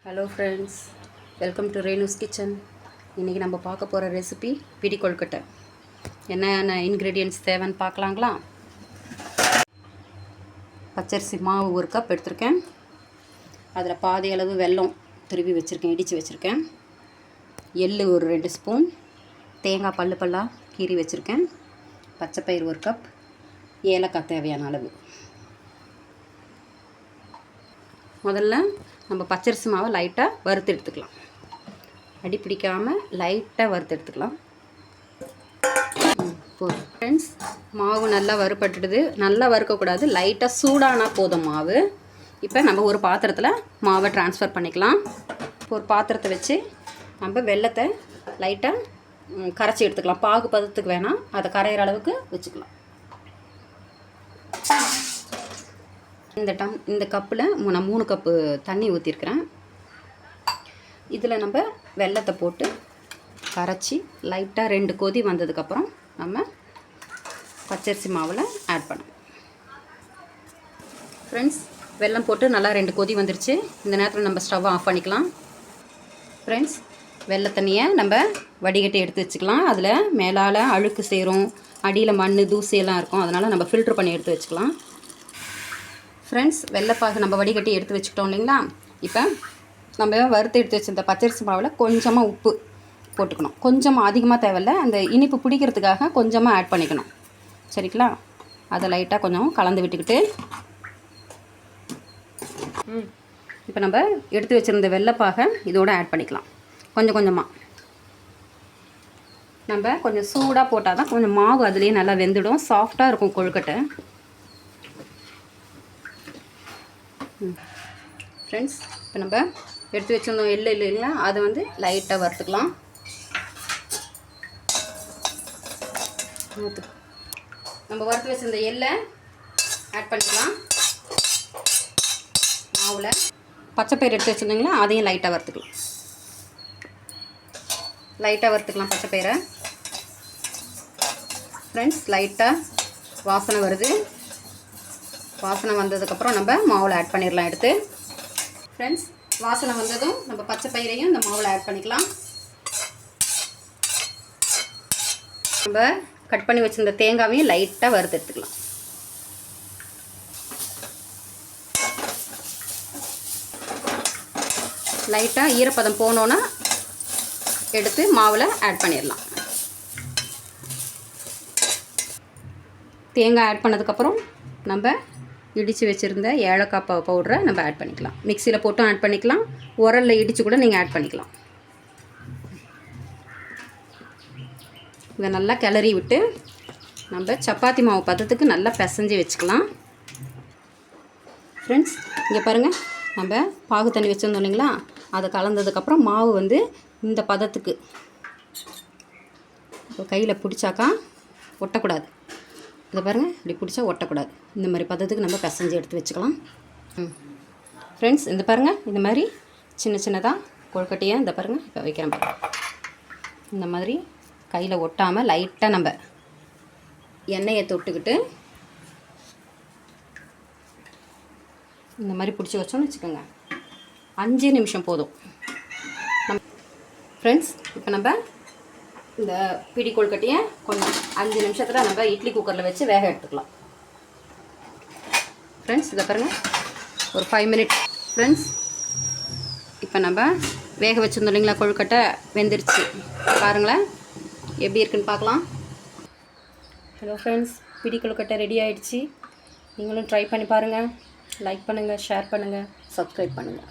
Hello friends, welcome to Renu's kitchen. இன்றைக்கி நம்ம பார்க்க போகிற ரெசிபி பிடி கொழுக்கட்டை. என்னென்ன இன்க்ரீடியன்ட்ஸ் தேவைன்னு பார்க்கலாங்களா? பச்சரிசி மாவு 1 கப் எடுத்திருக்கேன். அதில் பாதி அளவு வெல்லம் துருவி வச்சுருக்கேன், இடித்து வச்சுருக்கேன். எள்ளு ஒரு 2 ஸ்பூன், தேங்காய் பல்லாக கீறி வச்சுருக்கேன். பச்சைப்பயிறு 1 கப், ஏலக்காய் தேவையான அளவு. முதல்ல நம்ம பச்சரிசி மாவை லைட்டாக வறுத்து எடுத்துக்கலாம். அடி பிடிக்காமல் லைட்டாக வறுத்து எடுத்துக்கலாம். போதும் ஃப்ரெண்ட்ஸ், மாவு நல்லா வறுபட்டுடுது. நல்லா வறுக்கக்கூடாது, லைட்டாக சூடானால் போதும் மாவு. இப்போ நம்ம ஒரு பாத்திரத்தில் மாவை ட்ரான்ஸ்ஃபர் பண்ணிக்கலாம். ஒரு பாத்திரத்தை வச்சு நம்ம வெல்லத்தை லைட்டாக கரைச்சி எடுத்துக்கலாம். பாகு பதத்துக்கு வேணாம், அதை கரையிற அளவுக்கு வச்சுக்கலாம். இந்த கப்பில் நான் 3 கப்பு தண்ணி ஊற்றிருக்கிறேன். இதில் நம்ம வெல்லத்தை போட்டு கரைச்சி லைட்டாக 2 கொதி வந்ததுக்கப்புறம் நம்ம பச்சரிசி மாவில் ஆட் பண்ணணும். ஃப்ரெண்ட்ஸ், வெல்லம் போட்டு நல்லா 2 கொதி வந்துருச்சு. இந்த நேரத்தில் நம்ம ஸ்டவ்வை ஆஃப் பண்ணிக்கலாம். ஃப்ரெண்ட்ஸ், வெள்ளை தண்ணியை நம்ம வடிகட்டி எடுத்து வச்சுக்கலாம். அதில் மேலால் அழுக்கு சேரும், அடியில் மண் தூசியெல்லாம் இருக்கும். அதனால் நம்ம ஃபில்ட்ரு பண்ணி எடுத்து வச்சுக்கலாம். ஃப்ரெண்ட்ஸ், வெள்ளைப்பாகு நம்ம வடிகட்டி எடுத்து வச்சுக்கிட்டோம் இல்லைங்களா? இப்போ நம்ம வறுத்து எடுத்து வச்சுருந்த பச்சரிசி மாவில் கொஞ்சமாக உப்பு போட்டுக்கணும். கொஞ்சமாக, அதிகமாக தேவையில்லை. அந்த இனிப்பு பிடிக்கிறதுக்காக கொஞ்சமாக ஆட் பண்ணிக்கணும். சரிங்களா? அதை லைட்டாக கொஞ்சம் கலந்து விட்டுக்கிட்டு இப்போ நம்ம எடுத்து வச்சுருந்த வெள்ளைப்பாகை இதோடு ஆட் பண்ணிக்கலாம். கொஞ்சம் கொஞ்சமாக நம்ம கொஞ்சம் சூடாக போட்டால் தான் கொஞ்சம் மாவு அதுலேயே நல்லா வெந்துடும், சாஃப்டாக இருக்கும் கொழுக்கட்டை. ஃப்ரெண்ட்ஸ், இப்போ நம்ம எடுத்து வச்சுருந்தோம் எள்ளு இல்லைங்களா, அதை வந்து லைட்டாக வறுத்துக்கலாம். நம்ம வறுத்து வச்சுருந்த எள்ளை ஆட் பண்ணிக்கலாம் மாவில். பச்சைப்பயிறு எடுத்து வச்சுருந்தீங்களா, அதையும் லைட்டாக வறுத்துக்கலாம். பச்சைப்பயிரை. ஃப்ரெண்ட்ஸ், லைட்டாக வாசனை வருது. வாசனை வந்ததுக்கப்புறம் நம்ம மாவில் ஆட் பண்ணிடலாம் எடுத்து. ஃப்ரெண்ட்ஸ், வாசனை வந்ததும் நம்ம பச்சைப்பயிரையும் இந்த மாவில் ஆட் பண்ணிக்கலாம். நம்ம கட் பண்ணி வச்சுருந்த தேங்காவையும் லைட்டாக வறுத்து எடுத்துக்கலாம். லைட்டாக ஈரப்பதம் போனோன்னா எடுத்து மாவில் ஆட் பண்ணிடலாம். தேங்காய் ஆட் பண்ணதுக்கப்புறம் நம்ம இடித்து வச்சுருந்த ஏலக்காய் பவுடரை நம்ம ஆட் பண்ணிக்கலாம். மிக்சியில் போட்டும் ஆட் பண்ணிக்கலாம், உரலில் இடித்து கூட நீங்கள் ஆட் பண்ணிக்கலாம். இதை நல்லா கிளறி விட்டு நம்ம சப்பாத்தி மாவு பதத்துக்கு நல்லா பிசைஞ்சு வச்சுக்கலாம். ஃப்ரெண்ட்ஸ், இங்கே பாருங்கள், நம்ம பாகு தண்ணி வச்சுருந்தோம் இல்லைங்களா, அதை கலந்ததுக்கப்புறம் மாவு வந்து இந்த பதத்துக்கு கையில் பிடிச்சாக்கா ஒட்டக்கூடாது. இதை பாருங்கள், இப்படி பிடிச்சா ஒட்டக்கூடாது. இந்த மாதிரி பதத்துக்கு நம்ம பிசைஞ்சு எடுத்து வச்சுக்கலாம். ஃப்ரெண்ட்ஸ், இந்த பாருங்கள், இந்த மாதிரி சின்ன சின்னதாக கொழுக்கட்டையை இந்த பாருங்கள் இப்போ வைக்கிறேன் பாருங்கள். இந்த மாதிரி கையில் ஒட்டாமல் லைட்டாக நம்ம எண்ணெயை தொட்டுக்கிட்டு இந்த மாதிரி பிடிச்சி வச்சோன்னு வச்சுக்கோங்க. 5 நிமிஷம் போதும். ஃப்ரெண்ட்ஸ், இப்போ நம்ம இந்த பிடி கொழுக்கட்டையை கொஞ்சம் 5 நிமிஷத்தில் நம்ம இட்லி குக்கரில் வச்சு வேக எடுத்துக்கலாம். ஃப்ரெண்ட்ஸ், இதை பாருங்கள், ஒரு 5 மினிட்ஸ். ஃப்ரெண்ட்ஸ், இப்போ நம்ம வேக வச்சுருந்தோம் இல்லைங்களா, கொழுக்கட்டை வெந்துருச்சு. பாருங்களேன் எப்படி இருக்குன்னு பார்க்கலாம். ஹலோ ஃப்ரெண்ட்ஸ், பிடி கொழுக்கட்டை ரெடி ஆகிடுச்சு. நீங்களும் ட்ரை பண்ணி பாருங்கள். லைக் பண்ணுங்கள், ஷேர் பண்ணுங்கள், சப்ஸ்கிரைப் பண்ணுங்கள்.